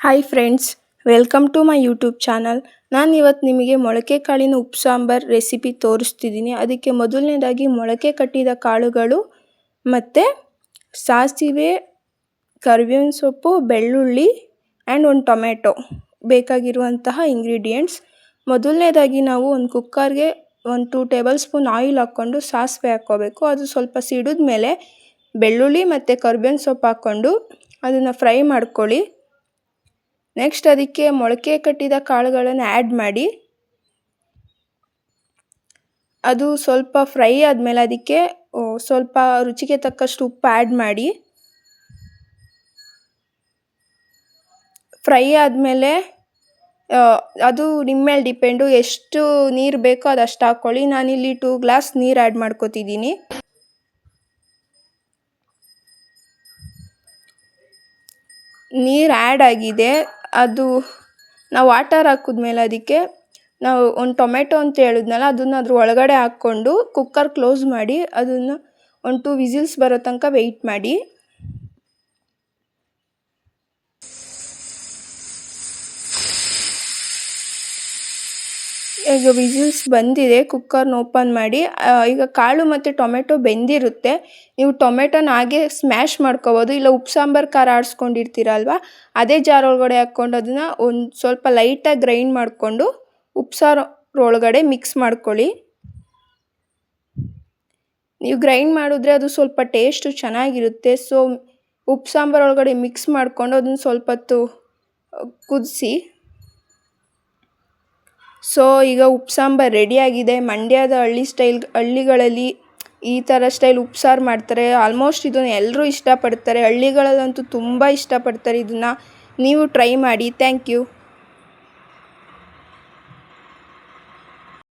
Hi friends, welcome to my YouTube channel. ನಾನು ಇವತ್ತು ನಿಮಗೆ ಮೊಳಕೆ ಕಾಳಿನ ಉಪ್ಪು ಸಾಂಬಾರ್ ರೆಸಿಪಿ ತೋರಿಸ್ತಿದ್ದೀನಿ. ಅದಕ್ಕೆ ಮೊದಲನೇದಾಗಿ ಮೊಳಕೆ ಕಟ್ಟಿದ ಕಾಳುಗಳು ಮತ್ತು ಸಾಸಿವೆ, ಕರಿಬೇವಿನ ಸೊಪ್ಪು, ಬೆಳ್ಳುಳ್ಳಿ ಆ್ಯಂಡ್ ಒಂದು ಟೊಮೆಟೊ ಬೇಕಾಗಿರುವಂತಹ ಇಂಗ್ರೀಡಿಯೆಂಟ್ಸ್. ಮೊದಲನೇದಾಗಿ ನಾವು ಒಂದು ಕುಕ್ಕರ್ಗೆ 2 ಟೇಬಲ್ ಸ್ಪೂನ್ ಆಯಿಲ್ ಹಾಕ್ಕೊಂಡು ಸಾಸಿವೆ ಹಾಕ್ಕೋಬೇಕು. ಅದು ಸ್ವಲ್ಪ ಸಿಡಿದ ಮೇಲೆ ಬೆಳ್ಳುಳ್ಳಿ ಮತ್ತು ಕರಿಬೇವಿನ ಸೊಪ್ಪು ಹಾಕ್ಕೊಂಡು ಅದನ್ನು ಫ್ರೈ ಮಾಡ್ಕೊಳ್ಳಿ. ನೆಕ್ಸ್ಟ್ ಅದಕ್ಕೆ ಮೊಳಕೆ ಕಟ್ಟಿದ ಕಾಳುಗಳನ್ನು ಆ್ಯಡ್ ಮಾಡಿ ಅದು ಸ್ವಲ್ಪ ಫ್ರೈ ಆದಮೇಲೆ ಅದಕ್ಕೆ ಸ್ವಲ್ಪ ರುಚಿಗೆ ತಕ್ಕಷ್ಟು ಉಪ್ಪು ಆ್ಯಡ್ ಮಾಡಿ. ಫ್ರೈ ಆದಮೇಲೆ ಅದು ನಿಮ್ಮ ಮೇಲೆ ಡಿಪೆಂಡು, ಎಷ್ಟು ನೀರು ಬೇಕೋ ಅದಷ್ಟು ಹಾಕ್ಕೊಳ್ಳಿ. ನಾನಿಲ್ಲಿ 2 ಗ್ಲಾಸ್ ನೀರು ಆ್ಯಡ್ ಮಾಡ್ಕೊತಿದ್ದೀನಿ. ನೀರು ಆ್ಯಡ್ ಆಗಿದೆ. ಅದು ನಾವು ವಾಟರ್ ಹಾಕಿದ್ಮೇಲೆ ಅದಕ್ಕೆ ನಾವು ಒಂದು ಟೊಮೆಟೊ ಅಂತ ಹೇಳಿದ್ನಲ್ಲ, ಅದನ್ನು ಅದ್ರ ಒಳಗಡೆ ಹಾಕ್ಕೊಂಡು ಕುಕ್ಕರ್ ಕ್ಲೋಸ್ ಮಾಡಿ ಅದನ್ನು 2 ವಿಸಿಲ್ಸ್ ಬರೋ ತನಕ ವೆಯ್ಟ್ ಮಾಡಿ. ಈಗ ವಿಸಿಲ್ಸ್ ಬಂದಿದೆ, ಕುಕ್ಕರ್ನ ಓಪನ್ ಮಾಡಿ. ಈಗ ಕಾಳು ಮತ್ತು ಟೊಮೆಟೊ ಬೆಂದಿರುತ್ತೆ. ನೀವು ಟೊಮೆಟೊನ ಹಾಗೆ ಸ್ಮ್ಯಾಶ್ ಮಾಡ್ಕೋಬೋದು, ಇಲ್ಲ ಉಪ್ಪು ಸಾಂಬಾರು ಖಾರ ಆಡಿಸ್ಕೊಂಡಿರ್ತೀರಲ್ವ ಅದೇ ಜಾರ್ ಒಳಗಡೆ ಹಾಕ್ಕೊಂಡು ಅದನ್ನು ಒಂದು ಸ್ವಲ್ಪ ಲೈಟಾಗಿ ಗ್ರೈಂಡ್ ಮಾಡಿಕೊಂಡು ಉಪ್ಪು ಸಾರು ಒಳಗಡೆ ಮಿಕ್ಸ್ ಮಾಡ್ಕೊಳ್ಳಿ. ನೀವು ಗ್ರೈಂಡ್ ಮಾಡಿದ್ರೆ ಅದು ಸ್ವಲ್ಪ ಟೇಸ್ಟು ಚೆನ್ನಾಗಿರುತ್ತೆ. ಸೊ ಉಪ್ಪು ಸಾಂಬಾರು ಒಳಗಡೆ ಮಿಕ್ಸ್ ಮಾಡಿಕೊಂಡು ಅದನ್ನು ಸ್ವಲ್ಪ ಹೊತ್ತು ಕುದಿಸಿ. ಸೊ ಈಗ ಉಪ್ಪು ಸಾಂಬಾರು ರೆಡಿಯಾಗಿದೆ. ಮಂಡ್ಯದ ಹಳ್ಳಿಗಳಲ್ಲಿ ಈ ಥರ ಸ್ಟೈಲ್ ಉಪ್ಪು ಸಾರು ಮಾಡ್ತಾರೆ. ಆಲ್ಮೋಸ್ಟ್ ಇದನ್ನು ಎಲ್ಲರೂ ಇಷ್ಟಪಡ್ತಾರೆ. ಹಳ್ಳಿಗಳಲ್ಲಂತೂ ತುಂಬ ಇಷ್ಟಪಡ್ತಾರೆ ಇದನ್ನು. ನೀವು ಟ್ರೈ ಮಾಡಿ. Thank you.